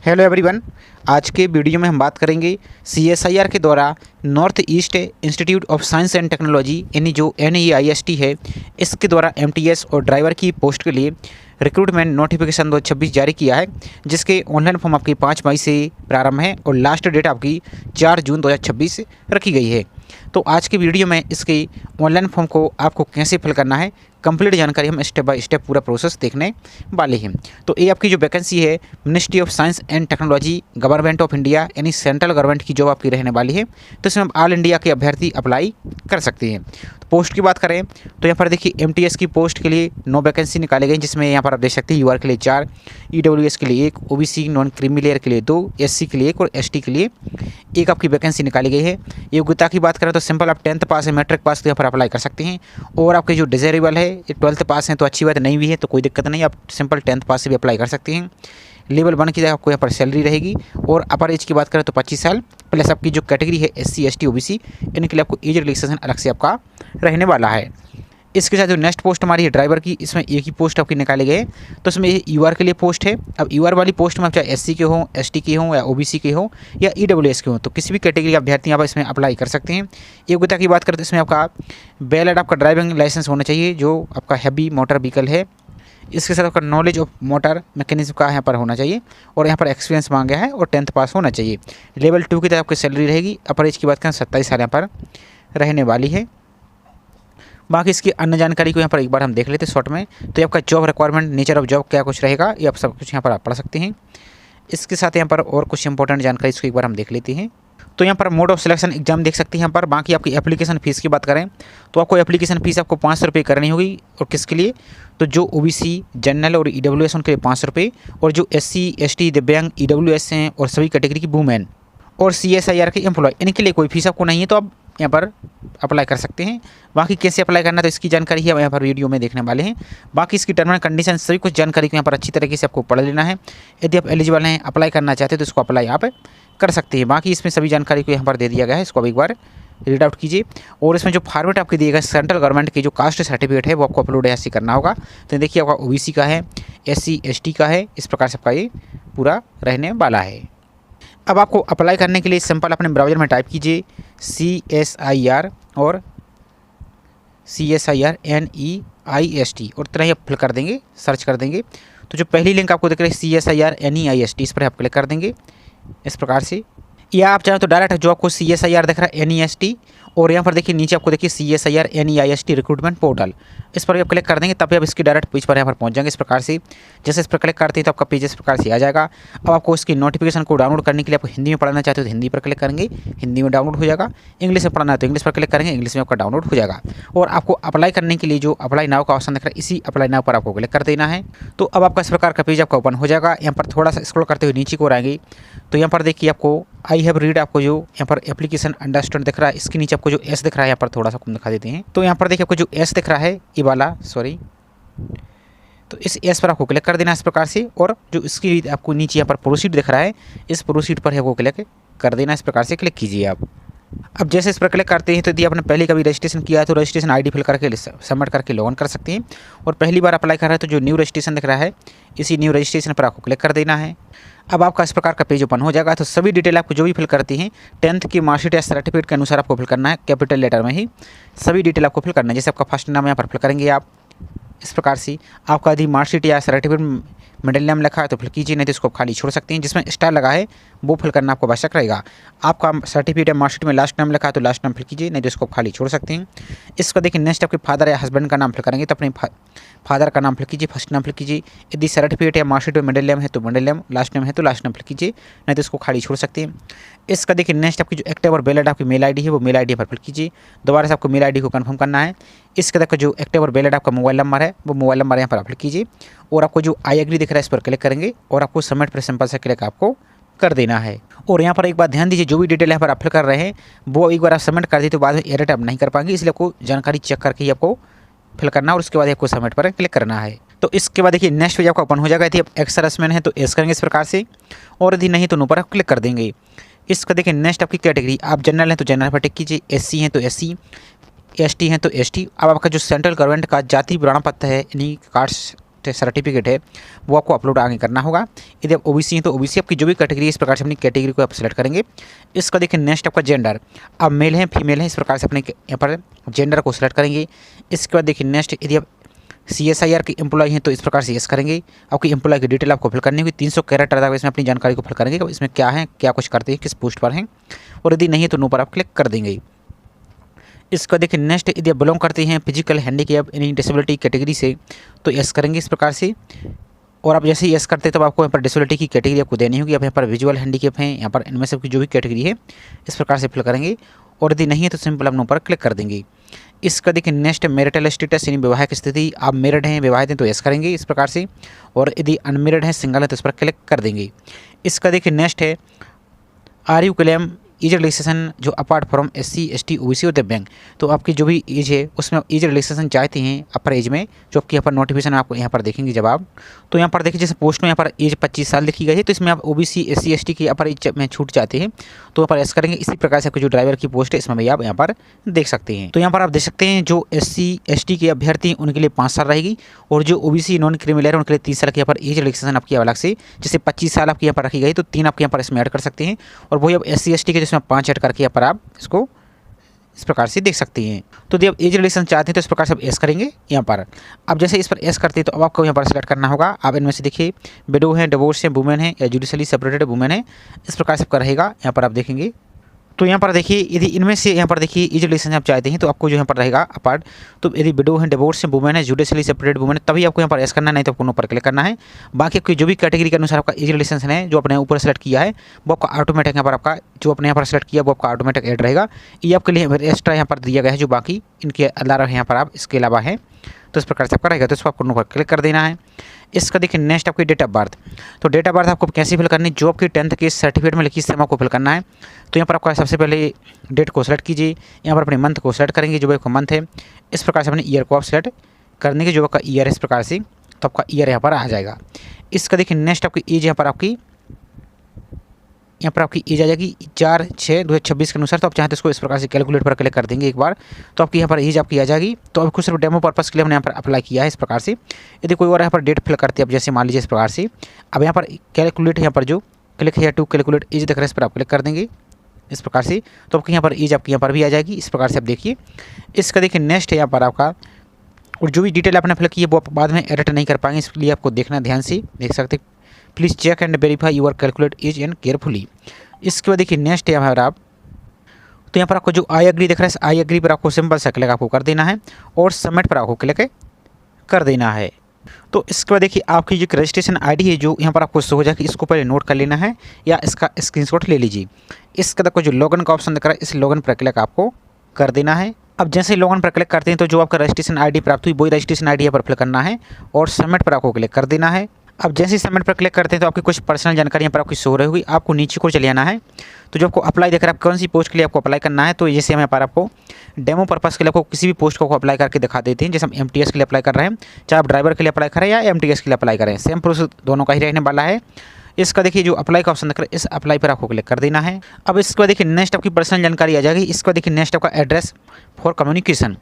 Hello everyone. आज के video में हम बात करेंगे सीएसआईआर के द्वारा north east institute of science and technology यानी जो NEIST है, इसके द्वारा MTS और ड्राइवर की पोस्ट के लिए रिक्रूटमेंट नोटिफिकेशन 2026 जारी किया है, जिसके ऑनलाइन फॉर्म आपकी 5 मई से प्रारंभ है और लास्ट डेट आपकी 4 जून 2026 रखी गई है। तो आज की वीडियो में इसके ऑनलाइन फॉर्म को आपको कैसे फिल करना है, कंप्लीट जानकारी हम स्टेप बाय स्टेप पूरा प्रोसेस देखने वाले हैं। तो ये आपकी जो वैकेंसी है ministry of science and technology government of India यानी सेंट्रल गवर्नमेंट की जॉब आपकी रहने वाली है। तो इसमें ऑल इंडिया के अभ्यर्थी अप्लाई कर सकते हैं। तो पोस्ट की बात करें तो यहाँ पर देखिए MTS की पोस्ट के लिए 9 वैकेंसी निकाले गए, जिसमें यहाँ पर आप देख सकते हैं UR के लिए 4, EWS के लिए 1, OBC नॉन क्रीमी लेयर के लिए 2, SC के लिए 1 और ST के लिए 1 आपकी वैकेंसी निकाली गई है। योग्यता की बात करें तो सिंपल आप 10th पास है, मैट्रिक पास, तो यहाँ पर अप्लाई कर सकते हैं। और आपके जो डिज़ायरेबल है ये 12th पास हैं, तो अच्छी बात नहीं भी है तो कोई दिक्कत नहीं, आप सिंपल 10th पास से भी अप्लाई कर सकते हैं। लेवल 1 की आपको यहाँ पर सैलरी रहेगी। और अपर एज की बात करें तो 25 साल प्लस आपकी जो कैटेगरी है SC ST OBC, इनके लिए आपको एज रिलैक्सेशन अलग से आपका रहने वाला है। इसके साथ जो नेक्स्ट पोस्ट हमारी है ड्राइवर की, इसमें एक ही पोस्ट आपकी निकाले गए, तो इसमें UR के लिए पोस्ट है। अब UR वाली पोस्ट में आप चाहे SC के हों, ST के हों या OBC के हों या EWS के हों, तो किसी भी कैटेगरी के अभ्यर्थी आप इसमें अप्लाई कर सकते हैं। योग्यता की बात करें तो इसमें आपका वैलिड आपका ड्राइविंग लाइसेंस होना चाहिए जो आपका हैवी मोटर व्हीकल है। इसके साथ आपका नॉलेज ऑफ मोटर मैकेनिज्म का यहाँ पर होना चाहिए और यहाँ पर एक्सपीरियंस मांगा है और 10th पास होना चाहिए। लेवल 2 की तरफ आपकी सैलरी रहेगी। अपर एज की बात करें 27 साल यहाँ पर रहने वाली है। बाकी इसकी अन्य जानकारी को यहाँ पर एक बार हम देख लेते हैं शॉर्ट में। तो ये आपका job requirement, nature of job क्या कुछ रहेगा, ये आप सब कुछ यहाँ पर आप पढ़ सकते हैं। इसके साथ यहाँ पर और कुछ इंपॉर्टेंट जानकारी इसको एक बार हम देख लेते हैं। तो यहाँ पर मोड ऑफ सिलेक्शन एग्जाम देख सकते हैं यहाँ पर। बाकी आपकी एप्लीकेशन फ़ीस की बात करें तो आपको एप्लीकेशन फ़ीस आपको 500 रुपये करनी होगी। और किसके लिए, तो जो OBC जनरल और EWS उनके लिए 500 रुपये, और जो SC ST दिव्यांग EWS हैं और सभी कैटेगरी की वूमेन और CSIR के एम्प्लॉय, इनके लिए कोई फीस आपको नहीं है, तो आप यहाँ पर अप्लाई कर सकते हैं। बाकी कैसे अप्लाई करना है तो इसकी जानकारी है यहाँ पर वीडियो में देखने वाले हैं। बाकी इसकी टर्म एंड कंडीशन सभी कुछ जानकारी को यहाँ पर अच्छी तरीके से आपको पढ़ लेना है। यदि आप एलिजिबल हैं, अप्लाई करना चाहते हैं तो इसको अप्लाई आप कर सकते हैं। बाकी इसमें सभी जानकारी को यहाँ पर दे दिया गया है, इसको आप एक बार रीड आउट कीजिए। और इसमें जो फॉर्मेट आपके दिए गए सेंट्रल गवर्नमेंट की जो कास्ट सर्टिफिकेट है वो आपको अपलोड ऐसे करना होगा। तो देखिए आपका OBC का है, SC ST का है, इस प्रकार से आपका ये पूरा रहने वाला है। अब आपको अप्लाई करने के लिए सिंपल अपने ब्राउज़र में टाइप कीजिए CSIR और CSIR NEIST और तरह ही आप फिल कर देंगे, सर्च कर देंगे। तो जो पहली लिंक आपको दिख रही है CSIR NEIST, इस पर आप क्लिक कर देंगे इस प्रकार से। या आप चाहें तो डायरेक्ट जो आपको CSIR दिख रहा है NEST और यहाँ पर देखिए नीचे आपको देखिए CSIR NEIST रिक्रूटमेंट पोर्टल, इस पर आप क्लिक कर देंगे तभी आप इसकी डायरेक्ट पेज पर यहाँ पर पहुँच जाएंगे। इस प्रकार से जैसे इस पर क्लिक करते हैं तो आपका पेज इस प्रकार से आ जाएगा। अब आपको इसकी नोटिफिकेशन को डाउनलोड करने के लिए आपको हिंदी में पढ़ना चाहते हो तो हिंदी पर क्लिक करेंगे, हिंदी में डाउनलोड हो जाएगा। इंग्लिश में पढ़ना है तो इंग्लिश पर क्लिक करेंगे, इंग्लिश में आपका डाउनलोड हो जाएगा। और आपको अप्लाई करने के लिए जो अप्लाई नाउ का ऑप्शन दिख रहा है, इसी अप्लाई नाउ पर आपको क्लिक कर देना है। तो अब आपका इस प्रकार का पेज आपका ओपन हो जाएगा। यहाँ पर थोड़ा सा स्क्रॉल करते हुए नीचे को आएंगे तो यहाँ पर देखिए आपको आई हैव रीड, आपको जो यहाँ पर एप्लीकेशन अंडरस्टैंड दिख रहा है, इसके नीचे आपको जो S दिख रहा है, यहाँ पर थोड़ा सा कम दिखा देते हैं। तो यहाँ पर देखिए आपको जो S दिख रहा है ये वाला, सॉरी, तो इस S पर आपको क्लिक कर देना इस प्रकार से। और जो इसकी आपको नीचे यहाँ पर प्रोसीड दिख रहा है, इस प्रोसीड पर आपको क्लिक कर देना इस प्रकार से। क्लिक कीजिए आप। अब जैसे इस पर क्लिक करते हैं तो यदि आपने पहले कभी रजिस्ट्रेशन किया है तो रजिस्ट्रेशन ID फिल करके सबमिट करके लॉगिन कर सकते हैं। और पहली बार अप्लाई कर रहे हैं तो जो न्यू रजिस्ट्रेशन दिख रहा है, इसी न्यू रजिस्ट्रेशन पर आपको क्लिक कर देना है। अब आपका इस प्रकार का पेज ओपन हो जाएगा। तो सभी डिटेल आपको जो भी फिल करती हैं 10th की मार्कशीट या सर्टिफिकेट के अनुसार आपको फिल करना है, कैपिटल लेटर में ही सभी डिटेल आपको फिल करना है। जैसे आपका फर्स्ट नाम यहाँ पर फिल करेंगे आप इस प्रकार से। आपका यदि मार्कशीट या सर्टिफिकेट मिडिल नेम लिखा है तो फिल कीजिए, नहीं तो इसको खाली छोड़ सकते हैं। जिसमें स्टार लगा है वो फिल करना आपको आवश्यक रहेगा। आपका सर्टिफिकेट या मार्कशीट में लास्ट नाम लिखा है तो लास्ट नाम फिल कीजिए, नहीं तो इसको खाली छोड़ सकते हैं। इसको देखिए नेक्स्ट आपके फादर या हस्बैंड का नाम फिल करेंगे तो अपने फादर का नाम फिल कीजिए, फर्स्ट नाम फिल कीजिए। यदि सर्टिफिकेट या मार्कशीट में मिडिल नेम है तो मिडिल नेम, लास्ट नेम है तो लास्ट नेम फिल कीजिए, नहीं तो इसको खाली छोड़ सकते हैं। इसका देखिए नेक्स्ट आपकी जो एक्टिव और वैलिड आपकी मेल ID है वो मेल ID पर फिल कीजिए। दोबारा से आपको मेल ID को कंफर्म करना है। इसके तक जो एक्टिव और वैलिड आपका मोबाइल नंबर है वो मोबाइल नंबर यहाँ पर फिल कीजिए। और आपको जो आई एग्री दिख रहा है इस पर क्लिक करेंगे और आपको सबमिट पर सिंपल से क्लिक आपको कर देना है। और यहाँ पर एक बात ध्यान दीजिए, जो भी डिटेल यहाँ पर आप फिल कर रहे हैं वो एक बार आप सबमिट कर दी तो बाद में एडिट आप नहीं कर पाएंगे, इसलिए आपको जानकारी चेक करके ही आपको फिल करना और उसके बाद आपको सबमिट पर क्लिक करना है। तो इसके बाद देखिए नेक्स्ट पेज आपका ओपन हो जाएगा। यदि आप एक्स सर्विसमैन है तो एस करेंगे इस प्रकार से, और यदि नहीं तो नो पर आप क्लिक कर देंगे। इसका देखिए नेक्स्ट आपकी कैटेगरी, आप जनरल हैं तो जनरल पर टिक कीजिए, SC हैं तो SC, ST हैं तो ST। अब आपका जो सेंट्रल गवर्नमेंट का जाति प्रमाण पत्र है यानी कास्ट कास्ट सर्टिफिकेट है वो आपको अपलोड आगे करना होगा। यदि आप ओबीसी हैं तो ओबीसी आपकी जो भी कैटेगरी है इस प्रकार से अपनी कैटेगरी को आप सेलेक्ट करेंगे। इसका देखिए नेक्स्ट आपका जेंडर, आप मेल हैं फीमेल हैं इस प्रकार से अपने यहाँ पर जेंडर को सेलेक्ट करेंगे। इसके बाद देखिए नेक्स्ट यदि आप CSIR के एम्प्लॉय हैं तो इस प्रकार से यस करेंगे। आपकी एम्प्लॉय की डिटेल आपको फिल करनी होगी, 300 कैरेक्टर तक इसमें अपनी जानकारी को फिल करेंगे, इसमें क्या है, क्या कुछ करते हैं, किस पोस्ट पर हैं, और यदि नहीं है तो नो पर आप क्लिक कर देंगे। इसका देखिए नेक्स्ट यदि आप बिलोंग करते हैं फिजिकल हैंडीकैप यानी डिसेबिलिटी कैटेगरी से तो यस करेंगे इस प्रकार से। और आप जैसे ही यस करते हैं तो आपको यहाँ पर डिसेबिलिटी की कैटेगरी आपको देनी होगी। आप यहाँ पर विजुअल हैंडीकैप हैं, यहाँ पर इनमें से जो भी कैटेगरी है इस प्रकार से फिल करेंगे, और यदि नहीं है तो सिंपल आप नो पर क्लिक कर देंगे। इसका देखिए नेक्स्ट मैरिटल स्टेटस यानी विवाहिक स्थिति, आप मैरिड हैं विवाहित हैं तो यस करेंगे इस प्रकार से, और यदि अनमेरिड हैं सिंगल है तो इस पर क्लिक कर देंगे। इसका देखिए नेक्स्ट है are you claim age relaxation जो apart from SC ST OBC और दिव्यांग, तो आपकी जो भी एज है उसमें एज रिलैक्सेशन चाहते हैं अपर एज में, जो आपकी यहाँ पर नोटिफिकेशन आपको यहाँ पर देखेंगे जब आप, तो यहाँ पर देखिए जैसे पोस्ट में यहाँ पर एज 25 साल लिखी गई है तो इसमें आप OBC SC ST की अपर एज में छूट चाहते हैं तो यहाँ पर एस करेंगे। इसी प्रकार से आपकी जो ड्राइवर की पोस्ट है इसमें भी आप यहाँ पर देख सकते हैं। तो यहाँ पर आप देख सकते हैं जो SC ST के अभ्यर्थी हैं उनके लिए 5 साल रहेगी, और जो OBC नॉन क्रिमिनल है उनके लिए 30 साल की यहाँ पर एज रिलैक्सेशन आपकी अलग से, जैसे 25 साल आपकी यहाँ पर रखी गई तो 3 आपके यहाँ पर इसमें ऐड कर सकते हैं, और वही अब SC ST के जिसमें 5 ऐड करके यहाँ पर आप इसको इस प्रकार से देख सकते हैं। तो यदि आप एज रिलेशन चाहते हैं तो इस प्रकार से आप एस करेंगे यहाँ पर। अब जैसे इस पर एस करते हैं तो अब आपको यहाँ पर सेलेक्ट करना होगा। आप इनमें से देखिए विडो है, डिवोर्स है, वुमेन है या जुडिशली सेपरेटेड वुमेन है, इस प्रकार से आपका रहेगा। यहाँ पर आप देखेंगे तो यहाँ पर देखिए यदि इनमें से यहाँ पर देखिए एज रिलेशन आप चाहते हैं तो आपको जो यहाँ पर रहेगा अपार्ट, तो यदि विडो है, डिवोर्स है, वुमेन है, जुडिशली सेपरेटेड वुमेन है तभी आपको यहाँ पर एस करना है, नहीं तो आपको नो पर क्लिक करना है। बाकी आपकी जो भी कैटेगरी के अनुसार आपका एज रिलेशन है जो अपने ऊपर सेलेक्ट किया है वो आपका ऑटोमेटिक यहाँ पर आपका जो अपने यहाँ पर सेलेक्ट किया वो आपका ऑटोमेटिक ऐड रहेगा। ये आपके लिए एक्स्ट्रा यहाँ पर दिया गया है जो बाकी इनके अलावा यहाँ पर आप इसके अलावा है, तो इस प्रकार से आपका रहेगा। तो इसको आपको नो पर क्लिक कर देना है। इसका देखिए नेक्स्ट आपकी डेट ऑफ बर्थ, तो डेट ऑफ बर्थ आपको कैसे फिल करनी है, जो आपकी 10th के सर्टिफिकेट में लिखी सेम आपको फिल करना है। तो यहाँ पर आपका सबसे पहले डेट को सेलेक्ट कीजिए, यहाँ पर अपने मंथ को सेलेक्ट करेंगे जो भी आपका मंथ है, इस प्रकार से अपने ईयर को आप सेलेक्ट करने के जो आपका ईयर है इस प्रकार से, तो आपका ईयर यहाँ पर आ जाएगा। इसका देखिए नेक्स्ट आपकी एज यहाँ पर आपकी एज आ जाएगी 4/6/2026 के अनुसार। तो आप चाहें तो इसको इस प्रकार से कैलकुलेट पर क्लिक कर देंगे एक बार, तो आपकी यहाँ पर एज आपकी आ जाएगी। तो अब कुछ सिर्फ डेमो पर्पस के लिए हमने यहाँ पर अप्लाई किया है इस प्रकार से। यदि कोई और यहाँ पर डेट फिल करते हैं, अब जैसे मान लीजिए इस प्रकार से, अब यहाँ पर कैलकुलेट यहाँ पर जो क्लिक है टू कैलकुलेट एज दिख रहा है इस पर आप क्लिक कर देंगे इस प्रकार से, तो आपकी यहाँ पर एज आपकी यहाँ पर भी आ जाएगी इस प्रकार से। आप देखिए इसका देखिए नेक्स्ट है यहाँ पर आपका, और जो भी डिटेल आपने फिल की है वो आप बाद में एडिट नहीं कर पाएंगे, इसलिए आपको देखना ध्यान से देख सकते। Please check and verify your calculate as and carefully. इसके बाद देखिए नेक्स्ट है यहाँ पर आप, तो यहाँ पर आपको जो आई एग्री दिख रहा है, आई एग्री पर आपको सिंपल सा क्लिक आपको कर देना है और सबमिट पर आपको क्लिक कर देना है। तो इसके बाद देखिए आपकी जो रजिस्ट्रेशन आईडी है जो यहाँ पर आपको शो हो जाएगी, इसको पहले नोट कर लेना है या इसका स्क्रीनशॉट ले लीजिए। इसके बाद आपको जो लॉगिन का ऑप्शन दिख रहा है इस लॉगिन पर क्लिक आपको कर देना है। अब जैसे ही लॉगिन पर क्लिक करते हैं तो जो आपका रजिस्ट्रेशन आईडी प्राप्त हुई वही रजिस्ट्रेशन आईडी यहाँ पर फिल करना है और सबमिट पर आपको क्लिक कर देना है। अब जैसे ही सबमिट पर क्लिक करते हैं तो आपकी कुछ पर्सनल जानकारी यहाँ पर आपकी शो रही होगी, आपको नीचे को चले आना है। तो जो आपको अप्लाई देख रहा है आप कौन सी पोस्ट के लिए आपको अप्लाई करना है, तो जैसे हम यहाँ पर आपको डेमो पर्पस के लिए आपको किसी भी पोस्ट को अप्लाई करके दिखा देते हैं। जैसे हम MTS के लिए अप्लाई कर रहे हैं, चाहे आप ड्राइवर के लिए अप्लाई करें या MTS के लिए अप्लाई करें, सेम प्रोसेस दोनों का ही रहने वाला है। इसका देखिए जो अप्लाई का ऑप्शन दिख रहा है इस अप्लाई पर आपको क्लिक कर देना है। अब इसके बाद देखिए नेक्स्ट आपकी पर्सनल जानकारी आ जाएगी। इसके बाद देखिए नेक्स्ट आपका एड्रेस फॉर कम्युनिकेशन,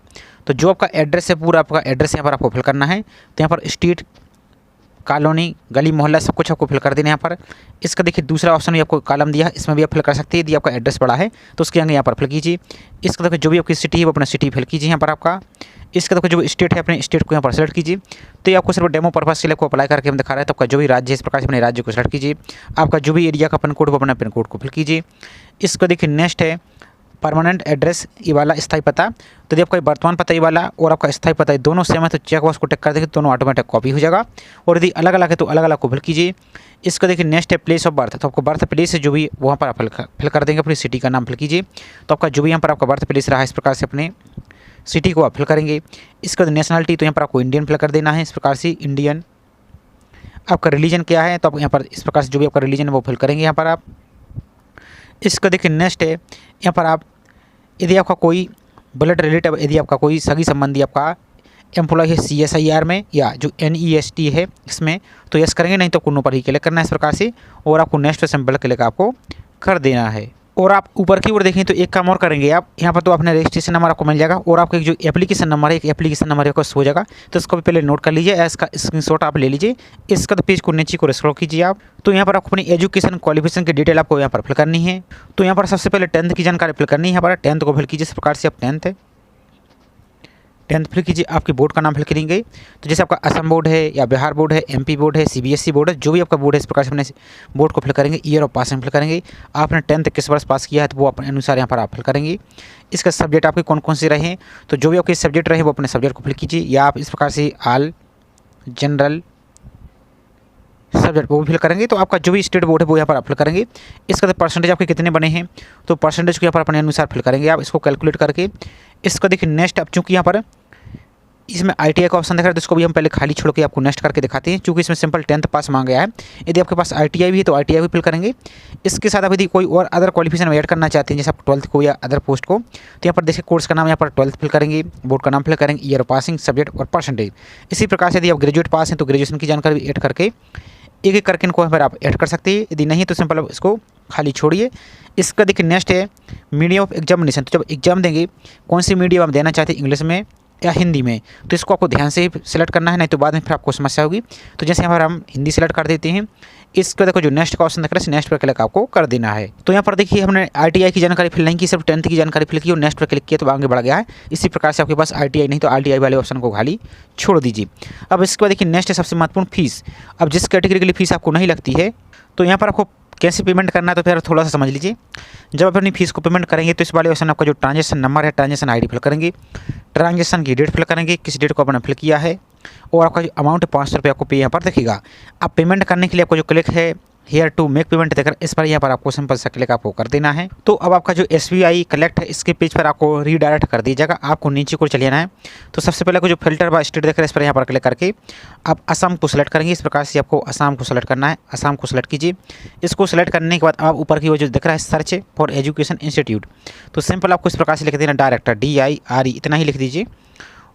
तो जो आपका एड्रेस है पूरा आपका एड्रेस यहाँ पर आपको फिल करना है। तो यहाँ पर स्ट्रीट, कॉलोनी, गली, मोहल्ला सब कुछ आपको फिल कर देना है यहाँ पर। इसका देखिए दूसरा ऑप्शन भी आपको कॉलम दिया है, इसमें भी आप फिल कर सकते हैं। यदि आपका एड्रेस बड़ा है तो उसके आगे यहाँ पर फिल कीजिए। इसका देखिए जो भी आपकी सिटी है वो अपना सिटी फिल कीजिए यहाँ पर आपका। इसका देखिए जो भी स्टेट है अपने स्टेट को यहाँ पर सेलेक्ट कीजिए। तो ये आपको सिर्फ डेमो पर्पस के लिए आपको अप्लाई करके हम दिखा रहे हैं। तो आपका जो भी राज्य है इस प्रकार से अपने राज्य को सेलेक्ट कीजिए। आपका जो भी एरिया का पिन कोड वो अपना पिन कोड को फिल कीजिए। इसका देखिए नेक्स्ट है परमानेंट एड्रेस, ये वाला स्थायी पता। तो यदि आपका वर्तमान पता ये वाला और आपका स्थायी पता ये दोनों सेम है तो चेक बॉक्स को टिक कर देंगे, दोनों ऑटोमेटिक कॉपी हो जाएगा। और यदि अलग अलग है तो अलग अलग को फिल कीजिए। इसका देखिए नेक्स्ट है प्लेस ऑफ बर्थ, तो आपको बर्थ प्लेस है जो भी वहाँ पर आप फिल कर देंगे, अपनी सिटी का नाम फिल कीजिए। तो आपका जो भी यहाँ पर आपका बर्थ प्लेस रहा है इस प्रकार से अपने सिटी को आप फिल करेंगे। इसका नेशनलिटी तो यहाँ पर आपको इंडियन फिल कर देना है इस प्रकार से, इंडियन। आपका रिलीजन क्या है तो आप यहाँ पर इस प्रकार से जो भी आपका रिलीजन है वो फिल करेंगे यहाँ पर आप। इसका देखिए नेक्स्ट है यहाँ पर आप यदि आपका कोई ब्लड रिलेटिव, यदि आपका कोई सगी संबंधी आपका एम्प्लॉय है CSIR में या जो NEST है इसमें तो यस करेंगे, नहीं तो कुन्नों पर ही क्लिक करना है इस प्रकार से और आपको नेक्स्ट सिंपल क्लिक आपको कर देना है। और आप ऊपर की ओर देखें तो एक काम और करेंगे आप, यहाँ पर तो अपने रजिस्ट्रेशन नंबर आपको मिल जाएगा और आपका एक जो एप्लीकेशन नंबर है, एक एप्लीकेशन नंबर आपको हो जाएगा। तो इसको भी पहले नोट कर लीजिए, इसका स्क्रीनशॉट आप ले लीजिए। इसका तो पेज को नीचे को स्क्रॉल कीजिए आप। तो यहाँ पर आपको अपनी एजुकेशन क्वालिफिकेशन की डिटेल आपको यहाँ पर फिल करनी है। तो यहाँ पर सबसे पहले 10th की जानकारी फिल करनी है। यहाँ पर 10th को फिल कीजिए। इस प्रकार से आप 10th फिल कीजिए। आपके बोर्ड का नाम फिल करेंगे। तो जैसे आपका असम बोर्ड है या बिहार बोर्ड है, एमपी बोर्ड है, सीबीएसई बोर्ड है, जो भी आपका बोर्ड है, इस प्रकार से अपने बोर्ड को फिल करेंगे। ईयर ऑफ पासिंग फिल करेंगे। आपने 10th किस वर्ष पास किया है तो वो अपने अनुसार यहाँ पर आप फिल करेंगे। इसका सब्जेक्ट आपके कौन कौन से रहे हैं, तो जो भी आपके सब्जेक्ट रहे वो अपने सब्जेक्ट को फिल कीजिए। या आप इस प्रकार से ऑल जनरल सब्जेक्ट वो भी फिल करेंगे। तो आपका जो भी स्टेट बोर्ड है वो यहाँ पर आप फिल करेंगे। इसका तो परसेंटेज आपके कितने बने हैं, तो परसेंटेज को यहाँ पर अपने अनुसार फिल करेंगे आप, इसको कैलकुलेट करके। इसको देखिए नेक्स्ट, अब चूँकि यहाँ पर इसमें ITI का ऑप्शन दिख रहा है तो इसको भी हम पहले खाली छोड़ के आपको नेक्स्ट करके दिखाते हैं, क्योंकि इसमें सिंपल 10th पास मांगा गया है। यदि आपके पास ITI भी है तो ITI भी फिल करेंगे। इसके साथ आप यदि कोई और अदर क्वालिफिकेशन ऐड करना चाहते हैं, जैसे आप 12th को या अदर पोस्ट को, तो यहाँ पर देखिए कोर्स का नाम यहाँ पर 12th फिल करेंगे, बोर्ड का नाम फिल करेंगे, ईयर पासिंग, सब्जेक्ट और परसेंटेज। इसी प्रकार से यदि आप ग्रेजुएट पास हैं तो ग्रेजुएशन की जानकारी भी ऐड करके एक एक करके इनको यहाँ पर आप ऐड कर सकते हैं। यदि नहीं तो सिंपल आप इसको खाली छोड़िए। इसका देखिए नेक्स्ट है मीडियम ऑफ एग्जामिनेशन। तो जब एग्जाम देंगे कौन सी मीडियम आप देना चाहते हैं, इंग्लिश में या हिंदी में, तो इसको आपको ध्यान से सिलेक्ट करना है, नहीं तो बाद में फिर आपको समस्या होगी। तो जैसे यहाँ पर हम हिंदी सेलेक्ट कर देते हैं। इसका देखो जो नेक्स्ट का ऑप्शन दिख रहा है, नेक्स्ट पर क्लिक आपको कर देना है। तो यहाँ पर देखिए हमने ITI की जानकारी फिल नहीं की, सिर्फ 10th की जानकारी फिल की और नेक्स्ट पर क्लिक किया तो आगे बढ़ गया है। इसी प्रकार से आपके पास ITI नहीं तो RTI वाले ऑप्शन को खाली छोड़ दीजिए। अब इसके बाद देखिए नेक्स्ट है सबसे महत्वपूर्ण फीस। अब जिस कैटेगरी के लिए फीस आपको नहीं लगती है तो यहाँ पर आपको कैसे पेमेंट करना है तो फिर थोड़ा सा समझ लीजिए। जब आप अपनी फीस को पेमेंट करेंगे तो इस वाले ऑप्शन आपका जो ट्रांजेक्शन नंबर है, ट्रांजेक्शन ID फिल करेंगे, ट्रांजेक्शन की डेट फिल करेंगे, किस डेट को आपने फिल किया है, और आपका जो अमाउंट है 500 रुपये आपको पे यहाँ पर दिखेगा। अब पेमेंट करने के लिए आपको जो क्लिक है हेयर टू मेक पेमेंट देकर इस पर यहाँ पर आपको सिंपल सा क्लिक आपको कर देना है। तो अब आपका जो SBI कलेक्ट है इसके पेज पर आपको रीडायरेक्ट कर दिया जाएगा। आपको नीचे को चले जाना है। तो सबसे पहले को जो फिल्टर बाय स्टेट देख रहे हैं इस पर यहाँ पर क्लिक करके आप असम को सेलेक्ट करेंगे। इस प्रकार से आपको असम को सेलेक्ट करना है। असम को सेलेक्ट कीजिए। इसको सेलेक्ट करने के बाद आप ऊपर की वो जो दिख रहा है सर्च फॉर एजुकेशन इंस्टीट्यूट, तो सिंपल आपको इस प्रकार से लिख देना डायरेक्टर DIRE इतना ही लिख दीजिए।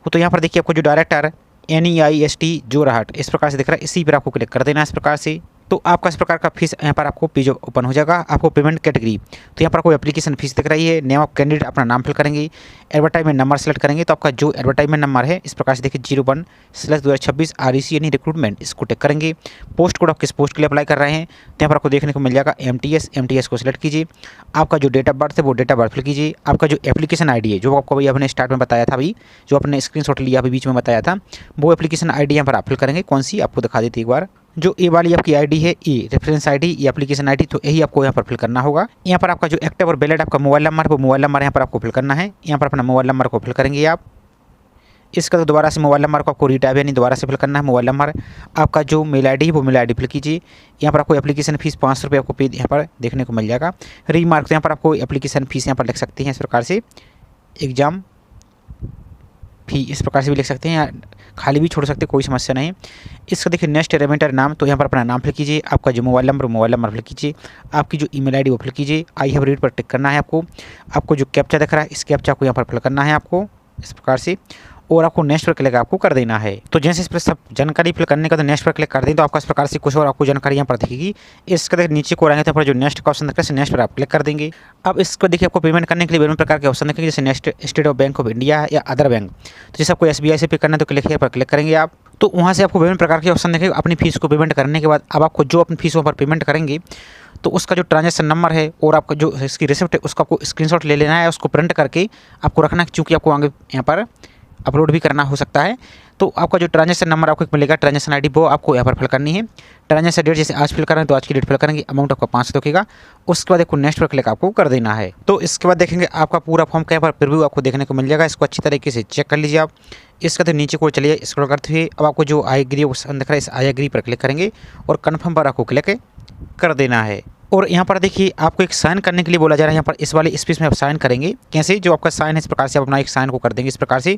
तो यहाँ पर देखिए आपको जो डायरेक्टर NEIST जोरहाट इस प्रकार से दिख रहा है, इसी पर आपको क्लिक कर देना है इस प्रकार से। तो आपका इस प्रकार का फीस यहाँ पर आपको पेज ओपन हो जाएगा। आपको पेमेंट कैटेगरी, तो यहाँ पर आपको एप्लीकेशन फीस दिख रही है। नेम ऑफ कैंडिडेट अपना नाम फिल करेंगे। एडवर्टाइजमेंट नंबर सेलेक्ट करेंगे। तो आपका जो एडवर्टाइजमेंट नंबर है इस प्रकार से देखिए 01/2026 REC यानी रिक्रूटमेंट, इसको टिक करेंगे। पोस्ट कोड आप किस पोस्ट के लिए अप्लाई कर रहे हैं तो यहाँ पर आपको देखने को मिल जाएगा MTS को सिलेक्ट कीजिए। आपका जो डेट ऑफ बर्थ है वो डेट ऑफ बर्थ फिल कीजिए। आपका जो एप्लीकेशन ID है जो आपको अभी अपने स्टार्ट में बताया था, अभी जो आपने स्क्रीनशॉट लिया अभी बीच में बताया था, वो एप्लीकेशन ID यहाँ पर आप फिल करेंगे। कौन सी आपको दिखा देती एक बार, जो ए वाली आपकी ID है, रेफरेंस ID या एप्लीकेशन ID, तो यही आपको यहाँ पर फिल करना होगा। यहाँ पर आपका जो एक्टिव और वैलिड आपका मोबाइल नंबर है वो मोबाइल नंबर यहाँ पर आपको फिल करना है। यहाँ पर अपना मोबाइल नंबर को फिल करेंगे आप। इसका तो दोबारा से मोबाइल नंबर को आपको रीटाइप यानी दोबारा से फिल करना है मोबाइल नंबर। आपका जो मेल ID है वो मेल ID फिल कीजिए। यहाँ पर आपको एप्लीकेशन फीस 500 रुपये आपको पे यहाँ पर देखने को मिल जाएगा। रीमार्क, तो यहाँ पर आपको एप्लीकेशन फीस यहाँ पर लिख सकते हैं इस प्रकार से, एग्जाम फी इस प्रकार से भी लिख सकते हैं, या खाली भी छोड़ सकते हैं, कोई समस्या नहीं। इसका देखिए नेक्स्ट रेमिटर नाम, तो यहाँ पर अपना नाम फिल कीजिए। आपका जो मोबाइल नंबर फिल कीजिए। आपकी जो ईमेल ID वो फिल कीजिए। आई हैव रीड पर टिक करना है आपको। आपको जो कैप्चा दिख रहा है इस कैप्चा को यहाँ पर फिल करना है आपको इस प्रकार से, और आपको नेक्स्ट पर क्लिक आपको कर देना है। तो जैसे इस पर सब जानकारी फिल करने का तो नेक्स्ट पर क्लिक कर दें तो आपका इस प्रकार से कुछ और आपको जानकारी यहाँ पर दिखेगी। इसके नीचे को आएंगे तो पर जो नेक्स्ट का ऑप्शन दिख रहा है नेक्स्ट पर आप क्लिक कर देंगे। अब इसको देखिए आपको पेमेंट करने के लिए विभिन्न प्रकार के ऑप्शन दिखेंगे, जैसे next state of bank of India या अदर बैंक। तो जैसे आपको SBI से पे करना है तो क्लिक पर क्लिक करेंगे आप। तो वहाँ से आपको विभिन्न प्रकार के ऑप्शन देखेंगे। अपनी फीस को पेमेंट करने के बाद अब आपको जो अपनी फीस पर पेमेंट करेंगे तो उसका जो ट्रांजेक्शन नंबर है और आपका जो इसकी रिसिप्ट है उसका आपको स्क्रीनशॉट ले लेना है, उसको प्रिंट करके आपको रखना है, क्योंकि आपको आगे यहाँ पर अपलोड भी करना हो सकता है। तो आपका जो ट्रांजेक्शन नंबर आपको मिलेगा, ट्रांजेक्शन ID, वो आपको यहाँ पर फिल करनी है। ट्रांजेक्शन डेट जैसे आज फिल करें तो आज की डेट फिल करेंगे। अमाउंट आपका 500 दिखेगा। उसके बाद एक नेक्स्ट पर क्लिक आपको कर देना है। तो इसके बाद देखेंगे आपका पूरा फॉर्म का यहाँ पर प्रीव्यू आपको देखने को मिल जाएगा। इसको अच्छी तरीके से चेक कर लीजिए आप। इसका तो नीचे को चलिए स्क्रॉल करते हुए अब आपको जो आई एग्री ऑप्शन दिख रहा है इस आई एग्री पर क्लिक करेंगे और कन्फर्म पर आपको क्लिक कर देना है। और यहाँ पर देखिए आपको एक साइन करने के लिए बोला जा रहा है। यहाँ पर इस वाले स्पेस में आप साइन करेंगे। कैसे, जो आपका साइन है इस प्रकार से आप अपना एक साइन को कर देंगे इस प्रकार से।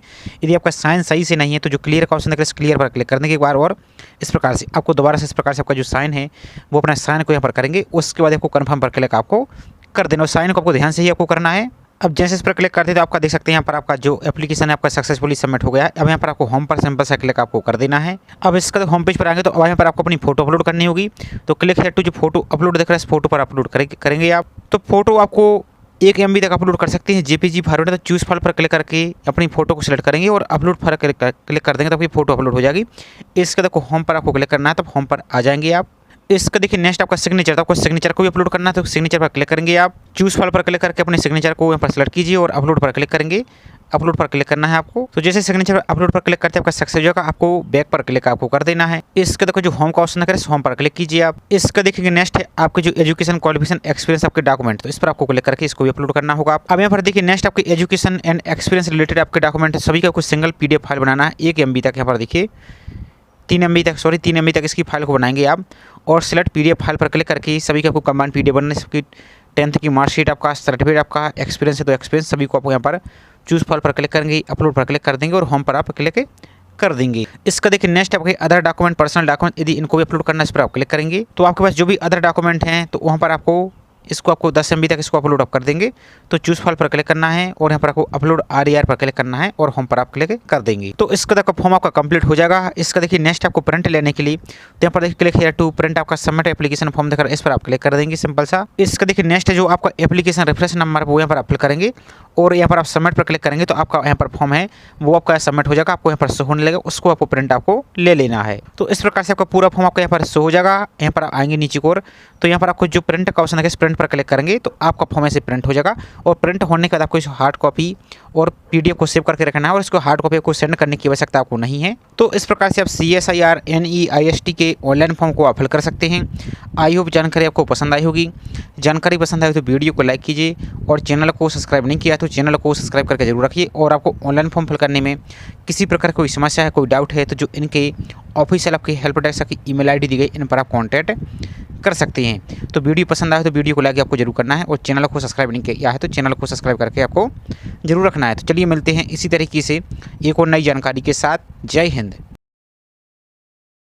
यदि आपका साइन सही से नहीं है तो जो क्लियर का ऑप्शन दिख रहा है क्लियर पर क्लिक करने के एक बार और इस प्रकार से आपको दोबारा से इस प्रकार से आपका जो साइन है वो अपना साइन को यहाँ पर करेंगे। उसके बाद आपको कन्फर्म पर क्लिक आपको कर देना। साइन को आपको ध्यान से ही आपको करना है। अब जैसे इस पर क्लिक करते हैं तो आपका देख सकते हैं यहाँ पर आपका जो एप्लीकेशन है आपका सक्सेसफुली सबमिट हो गया है। अब यहाँ पर आपको होम पर सिंपल सा क्लिक आपको कर देना है। अब इसका होम पेज पर आएंगे तो अब यहाँ पर आपको अपनी फोटो अपलोड करनी होगी। तो क्लिक है टू जो फोटो अपलोड दिख रहा है इस फोटो पर अपलोड करेंगे आप। तो फोटो आपको 1 MB तक अपलोड कर सकते हैं। JPG फॉर्मेट है तो चूज़ फाइल पर क्लिक करके अपनी फोटो को सिलेक्ट करेंगे और अपलोड पर क्लिक कर देंगे तो आपकी फोटो अपलोड हो जाएगी। इसके देखो होम पर आपको क्लिक करना है तो होम पर आ जाएंगे आप। इसका देखिए नेक्स्ट आपका सिग्नेचर, तो आपको सिग्नेचर को भी अपलोड करना है तो सिग्नेचर पर क्लिक करेंगे आप। चूज़ फाइल पर क्लिक करके अपने सिग्नेचर को यहाँ पर सेलेक्ट कीजिए और अपलोड पर क्लिक करेंगे। अपलोड पर क्लिक करना है आपको। तो जैसे सिग्नेचर अपलोड पर क्लिक करते हैं आपका सक्सेस हो जाएगा। आपको बैक पर क्लिक आपको कर देना है। इसके देखो जो होम का ऑप्शन है होम पर क्लिक कीजिए आप। इसका देखिए नेक्स्ट है आपके जो एजुकेशन क्वालिफिकेशन एक्सपीरियंस आपके डॉक्यूमेंट, तो इस पर आपको क्लिक करके इसको भी अपलोड करना होगा। अब यहाँ पर देखिए नेक्स्ट आपके एजुकेशन एंड एक्सपीरियंस रिलेटेड आपके डॉक्यूमेंट सभी का कुछ सिंगल PDF फाइल बनाना है 1 MB तक। यहाँ पर देखिए 3 MB तक इसकी फाइल को बनाएंगे आप। और सिलेक्ट PDF फाइल पर क्लिक करके सभी का आपको कंबाइंड PDF बनना है। सबकी 10th की मार्कशीट आपका सर्टिफिकेट आपका एक्सपीरियंस है तो एक्सपीरियंस सभी को आपको यहाँ पर चूज़ फाइल पर क्लिक करेंगे, अपलोड पर क्लिक कर देंगे और होम पर आप क्लिक कर देंगे। इसका देखिए नेक्स्ट आपके अदर डॉक्यूमेंट पर्सनल डॉक्यूमेंट यदि इनको भी अपलोड करना है इस पर आप क्लिक करेंगे तो आपके पास जो भी अदर डॉक्यूमेंट हैं तो वहाँ पर आपको 10 MB तक इसको अपलोड अप कर देंगे। तो चूज़ फाइल पर क्लिक करना है और यहाँ पर आपको अपलोड RER पर क्लिक करना है और होम पर आप क्लिक कर देंगे। तो इसका तक फॉर्म आपका कंप्लीट हो जाएगा। इसका देखिए नेक्स्ट आपको प्रिंट लेने के लिए तो यहाँ पर देखिए क्लिक है टू प्रिंट आपका सबमिट एप्लीकेशन फॉर्म देखकर इस पर आप क्लिक कर देंगे सिंपल सा। इसका देखिए नेक्स्ट है जो आपका एप्लीकेशन रेफरेंस नंबर वो यहाँ पर अप्लाई करेंगे और यहाँ पर आप सबमिट पर क्लिक करेंगे तो आपका यहाँ पर फॉर्म है वो आपका सबमिट हो जाएगा। आपको यहाँ पर शो होने लगेगा, उसको आपको प्रिंट आपको ले लेना है। तो इस प्रकार से आपका पूरा फॉर्म आपको यहाँ पर शो हो जाएगा। यहाँ पर आएंगे नीचे की ओर तो यहाँ पर आपको जो प्रिंट का ऑप्शन है इस प्रिंट पर क्लिक करेंगे तो आपका फॉर्म ऐसे प्रिंट हो जाएगा। और प्रिंट होने के बाद आपको इस हार्ड कॉपी और PDF को सेव करके रखना है और इसको हार्ड कॉपी को सेंड करने की आवश्यकता आपको नहीं है। तो इस प्रकार से आप CSIR NEIST के ऑनलाइन फॉर्म को आप फिल कर सकते हैं। आई होप जानकारी आपको पसंद आई होगी। जानकारी पसंद आई तो वीडियो को लाइक कीजिए और चैनल को सब्सक्राइब नहीं किया तो चैनल को सब्सक्राइब करके जरूर रखिए। और आपको ऑनलाइन फॉर्म फिल करने में किसी प्रकार कोई समस्या है, कोई डाउट है तो जो इनके ऑफिशियल आपकी हेल्प डेस्क की email ID दी गई इन पर आप कॉन्टैक्ट कर सकते हैं। तो वीडियो पसंद आए तो वीडियो को लाइक आपको जरूर करना है और चैनल को सब्सक्राइब नहीं किया है तो चैनल को सब्सक्राइब करके आपको जरूर रखना है। तो चलिए मिलते हैं इसी तरीके से एक और नई जानकारी के साथ। जय हिंद।